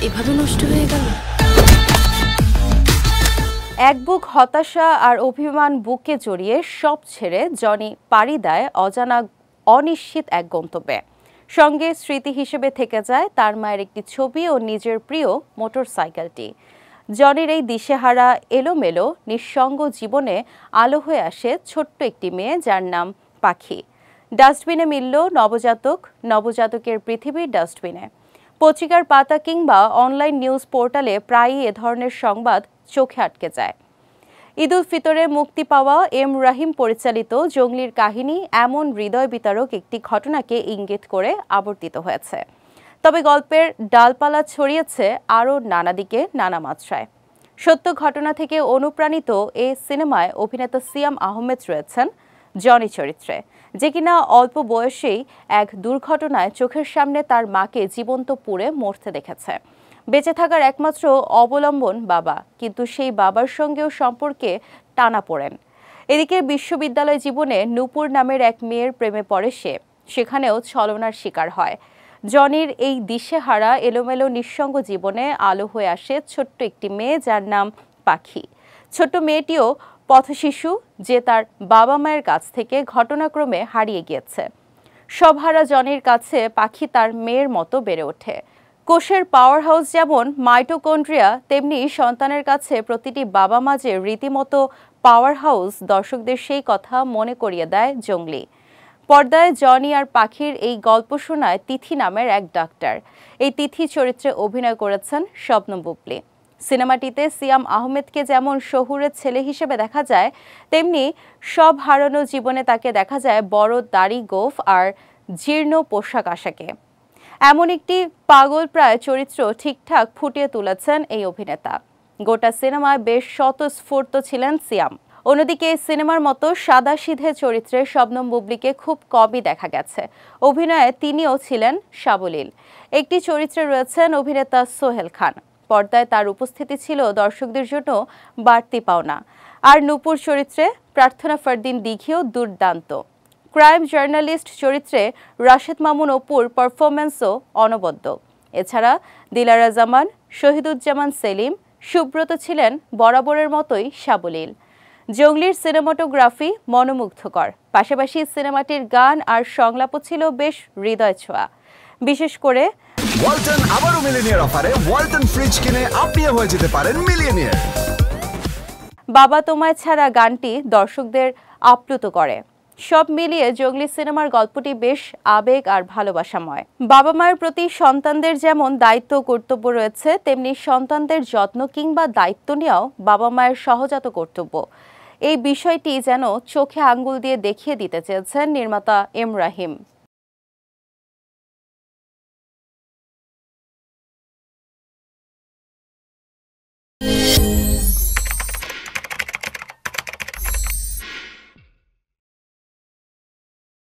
এভাবে নষ্ট হয়ে গেল। এক বুক হতাশা আর অভিমান বুকে জড়িয়ে সব ছেড়ে জনি পাড়ি দেয় অজানা অনিশ্চিত এক গন্তব্যে। সঙ্গে স্মৃতি হিসেবে থেকে যায় তার মায়ের একটি ছবি ও নিজের প্রিয় মোটরসাইকেলটি। জনির এই দিশেহারা এলোমেলো নিঃসঙ্গ জীবনে আলো হয়ে আসে ছোট্ট একটি মেয়ে যার নাম পাখি। ডাস্টবিনে মিলল নবজাতকের পৃথিবীর ডাস্টবিনে। পত্রিকার পাতা কিংবা অনলাইন নিউজ পোর্টালে প্রায়ই এ ধরনের সংবাদ চোখে আটকে যায়। ঈদ উল ফিতরে মুক্তি পাওয়া এম রাহিম পরিচালিত জঙ্গলির কাহিনী এমন হৃদয় বিতারক একটি ঘটনাকে ইঙ্গিত করে আবর্তিত হয়েছে। তবে গল্পের ডালপালা ছড়িয়েছে আরও নানা দিকে, নানা মাত্রায়। সত্য ঘটনা থেকে অনুপ্রাণিত এ সিনেমায় অভিনেতা সিয়াম আহমেদ রয়েছেন জনি চরিত্রে, যে কিনা অল্প বয়সেই এক দুর্ঘটনায় চোখের সামনে তার মাকে জীবন্ত পুড়ে মরতে দেখেছে। বেঁচে থাকার একমাত্র অবলম্বন বাবা, কিন্তু সেই বাবার সঙ্গেও সম্পর্কে টানাপোড়েন। এদিকে বিশ্ববিদ্যালয় জীবনে নূপুর নামের এক মেয়ের প্রেমে পড়ে সে, সেখানেও ছলনার শিকার হয়। জনির এই দিশেহারা এলোমেলো নিঃসঙ্গ জীবনে আলো হয়ে আসে ছোট্ট একটি মেয়ে যার নাম পাখি। ছোট্ট মেয়েটিও পথশিশু, যে তার বাবা মায়ের কাছ থেকে ঘটনাক্রমে হারিয়ে গিয়েছে। সবহারা জনির কাছে পাখি তার মেয়ের মতো বেড়ে ওঠে। কোষের পাওয়ার হাউস যেমন মাইটোকন্ড্রিয়া, তেমনি সন্তানের কাছে প্রতিটি বাবা মা যে রীতিমতো পাওয়ার হাউস, দর্শকদের সেই কথা মনে করিয়ে দেয় জঙ্গলি। পর্দায় জনি আর পাখির এই গল্প শোনায় তিথি নামের এক ডাক্তার। এই তিথি চরিত্রে অভিনয় করেছেন শবনম বুবলী। সিনেমাটিতে সিয়াম আহমেদকে যেমন শহুরের ছেলে হিসেবে দেখা যায়, তেমনি সব হারানো জীবনে তাকে দেখা যায় বড় দাড়ি গোঁফ আর জীর্ণ পোশাক আশাকে। এমন একটি পাগল প্রায় চরিত্র ঠিকঠাক ফুটিয়ে তুলেছেন এই অভিনেতা। গোটা সিনেমায় বেশ স্বতঃস্ফূর্ত ছিলেন সিয়াম। অন্যদিকে এই সিনেমার মতো সাদাসিধে চরিত্রে শবনম বুবলীকে খুব কমই দেখা গেছে। অভিনয়ে তিনিও ছিলেন সাবলীল। একটি চরিত্রে রয়েছেন অভিনেতা সোহেল খান। পর্দায় তার উপস্থিতি ছিল দর্শকদের জন্য বাড়তি পাওনা। আর নূপুর চরিত্রে প্রার্থনা ফারদিন দিঘিও দুর্দান্ত। ক্রাইম জার্নালিস্ট চরিত্রে রাশেদ মামুন অপুর পারফরম্যান্সও অনবদ্য। এছাড়া দিলারা জামান, শহীদুজ্জামান সেলিম, সুব্রত ছিলেন বরাবরের মতোই সাবলীল। জঙ্গলির সিনেমাটোগ্রাফি মনোমুগ্ধকর, পাশাপাশি সিনেমাটির গান আর সংলাপও ছিল বেশ হৃদয় ছোঁয়া। বিশেষ করে ওয়ালটন আবারও মিলিনিয়ার অফারে ওয়ালটন ফ্রিজ কিনে আপনিও হয়ে যেতে পারেন মিলিয়নিয়ার। বাবা তোমায় ছাড়া গানটি দর্শকদের আপ্লুত করে। সব মিলিয়ে জঙ্গলি সিনেমার গল্পটি বেশ আবেগ আর ভালোবাসাময়। বাবা মায়ের প্রতি সন্তানদের যেমন দায়িত্ব কর্তব্য রয়েছে, তেমনি সন্তানদের যত্ন কিংবা দায়িত্ব নেওয়াও বাবা মায়ের সহজাত কর্তব্য। এই বিষয়টি যেন চোখে আঙ্গুল দিয়ে দেখিয়ে দিতে চেয়েছেন নির্মাতা এম রাহিম।